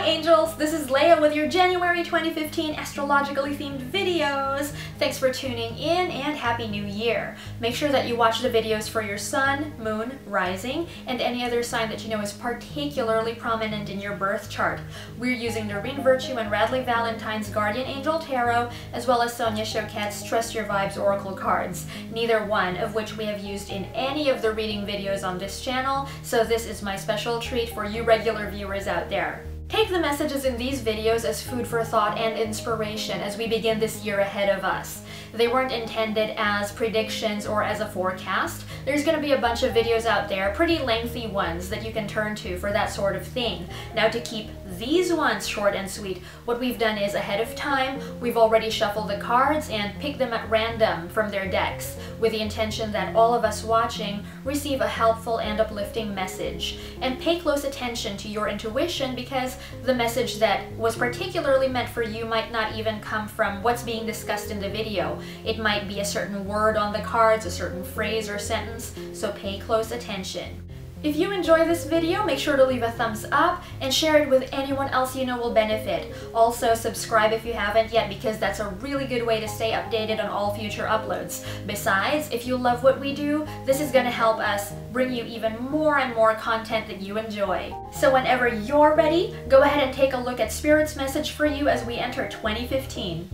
angels, this is Leia with your January 2015 astrologically themed videos. Thanks for tuning in and Happy New Year. Make sure that you watch the videos for your sun, moon, rising, and any other sign that you know is particularly prominent in your birth chart. We're using Doreen Virtue and Radley Valentine's Guardian Angel Tarot, as well as Sonia Choquette's Trust Your Vibes Oracle cards, neither one of which we have used in any of the reading videos on this channel, so this is my special treat for you regular viewers out there. Take the messages in these videos as food for thought and inspiration as we begin this year ahead of us. They weren't intended as predictions or as a forecast. There's going to be a bunch of videos out there, pretty lengthy ones, that you can turn to for that sort of thing. Now, to keep these ones short and sweet, what we've done is ahead of time, we've already shuffled the cards and picked them at random from their decks, with the intention that all of us watching receive a helpful and uplifting message. And pay close attention to your intuition, because the message that was particularly meant for you might not even come from what's being discussed in the video. It might be a certain word on the cards, a certain phrase or sentence, so pay close attention. If you enjoy this video, make sure to leave a thumbs up and share it with anyone else you know will benefit. Also, subscribe if you haven't yet, because that's a really good way to stay updated on all future uploads. Besides, if you love what we do, this is going to help us bring you even more and more content that you enjoy. So whenever you're ready, go ahead and take a look at Spirit's message for you as we enter 2015.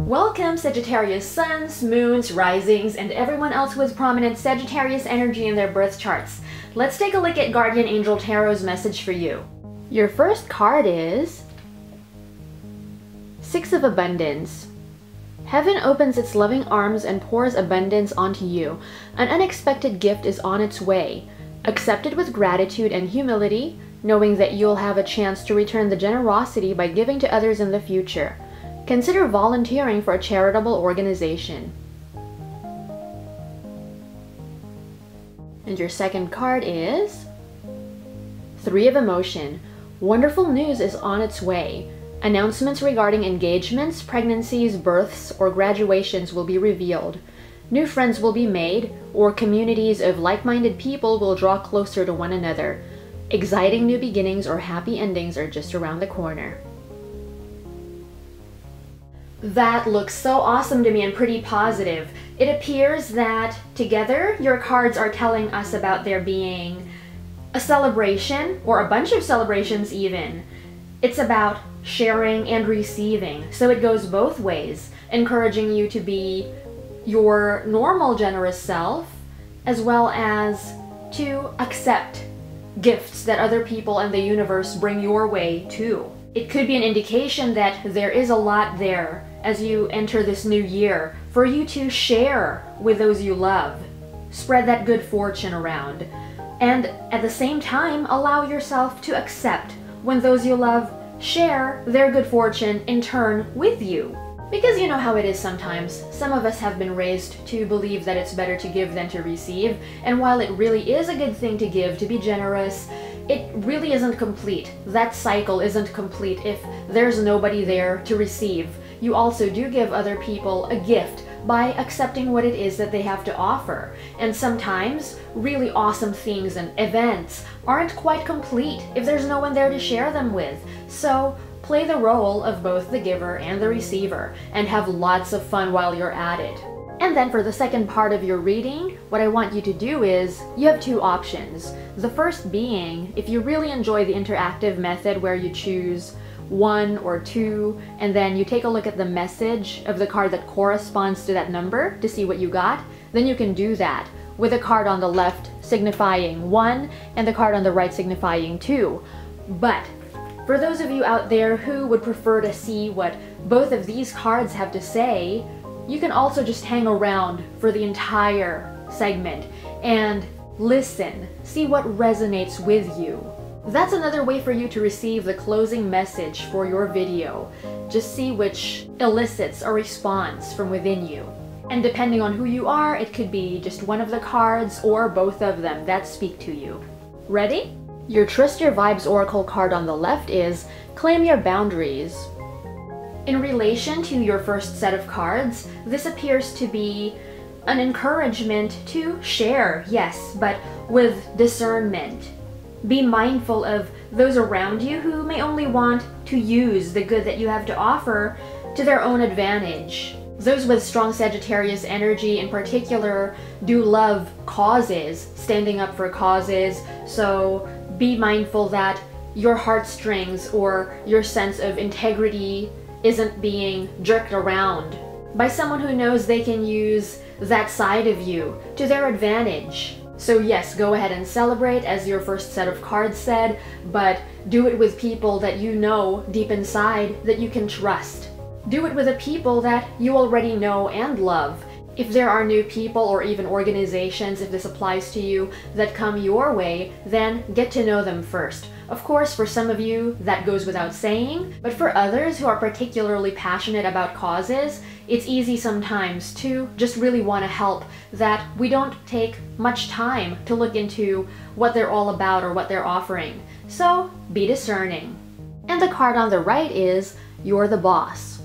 Welcome Sagittarius suns, moons, risings, and everyone else with prominent Sagittarius energy in their birth charts. Let's take a look at Guardian Angel Tarot's message for you. Your first card is Six of Abundance. Heaven opens its loving arms and pours abundance onto you. An unexpected gift is on its way. Accept it with gratitude and humility, knowing that you'll have a chance to return the generosity by giving to others in the future. Consider volunteering for a charitable organization. And your second card is Three of Emotion. Wonderful news is on its way. Announcements regarding engagements, pregnancies, births, or graduations will be revealed. New friends will be made, or communities of like-minded people will draw closer to one another. Exciting new beginnings or happy endings are just around the corner. That looks so awesome to me and pretty positive. It appears that together your cards are telling us about there being a celebration, or a bunch of celebrations even. It's about sharing and receiving, so it goes both ways, encouraging you to be your normal generous self, as well as to accept gifts that other people and the universe bring your way too. It could be an indication that there is a lot there as you enter this new year for you to share with those you love. Spread that good fortune around. And at the same time, allow yourself to accept when those you love share their good fortune in turn with you. Because you know how it is sometimes. Some of us have been raised to believe that it's better to give than to receive, and while it really is a good thing to give, to be generous, it really isn't complete. That cycle isn't complete if there's nobody there to receive. You also do give other people a gift by accepting what it is that they have to offer. And sometimes really awesome things and events aren't quite complete if there's no one there to share them with. So play the role of both the giver and the receiver and have lots of fun while you're at it. And then for the second part of your reading, what I want you to do is, you have two options. The first being, if you really enjoy the interactive method where you choose one or two, and then you take a look at the message of the card that corresponds to that number to see what you got, then you can do that with a card on the left signifying 1 and the card on the right signifying 2. But for those of you out there who would prefer to see what both of these cards have to say, you can also just hang around for the entire segment and listen, see what resonates with you. That's another way for you to receive the closing message for your video. Just see which elicits a response from within you. And depending on who you are, it could be just one of the cards or both of them that speak to you. Ready? Your Trust Your Vibes Oracle card on the left is Claim Your Boundaries. In relation to your first set of cards, this appears to be an encouragement to share, yes, but with discernment. Be mindful of those around you who may only want to use the good that you have to offer to their own advantage. Those with strong Sagittarius energy in particular do love causes, standing up for causes, so be mindful that your heartstrings or your sense of integrity isn't being jerked around by someone who knows they can use that side of you to their advantage. So yes, go ahead and celebrate as your first set of cards said, but do it with people that you know deep inside that you can trust. Do it with the people that you already know and love. If there are new people or even organizations, if this applies to you, that come your way, then get to know them first. Of course, for some of you, that goes without saying, but for others who are particularly passionate about causes, it's easy sometimes to just really want to help that we don't take much time to look into what they're all about or what they're offering. So, be discerning. And the card on the right is, you're the boss.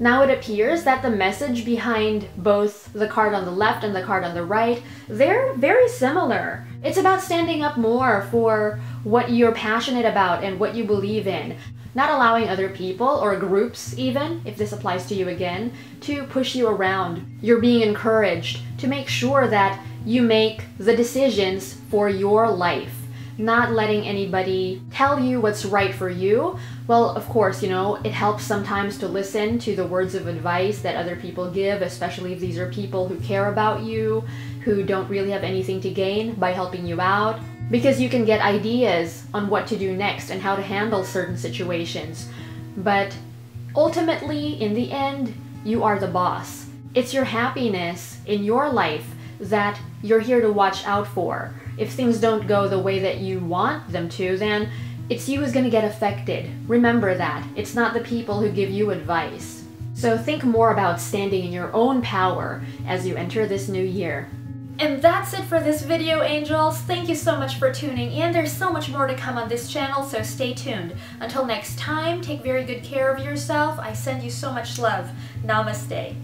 Now it appears that the message behind both the card on the left and the card on the right, they're very similar. It's about standing up more for what you're passionate about and what you believe in. Not allowing other people or groups even, if this applies to you again, to push you around. You're being encouraged to make sure that you make the decisions for your life. Not letting anybody tell you what's right for you. Well, of course, it helps sometimes to listen to the words of advice that other people give, especially if these are people who care about you, who don't really have anything to gain by helping you out, because you can get ideas on what to do next and how to handle certain situations. But ultimately, in the end, you are the boss. It's your happiness in your life that you're here to watch out for. If things don't go the way that you want them to, then it's you who's going to get affected. Remember that. It's not the people who give you advice. So think more about standing in your own power as you enter this new year. And that's it for this video, angels. Thank you so much for tuning in. There's so much more to come on this channel, so stay tuned. Until next time, take very good care of yourself. I send you so much love. Namaste.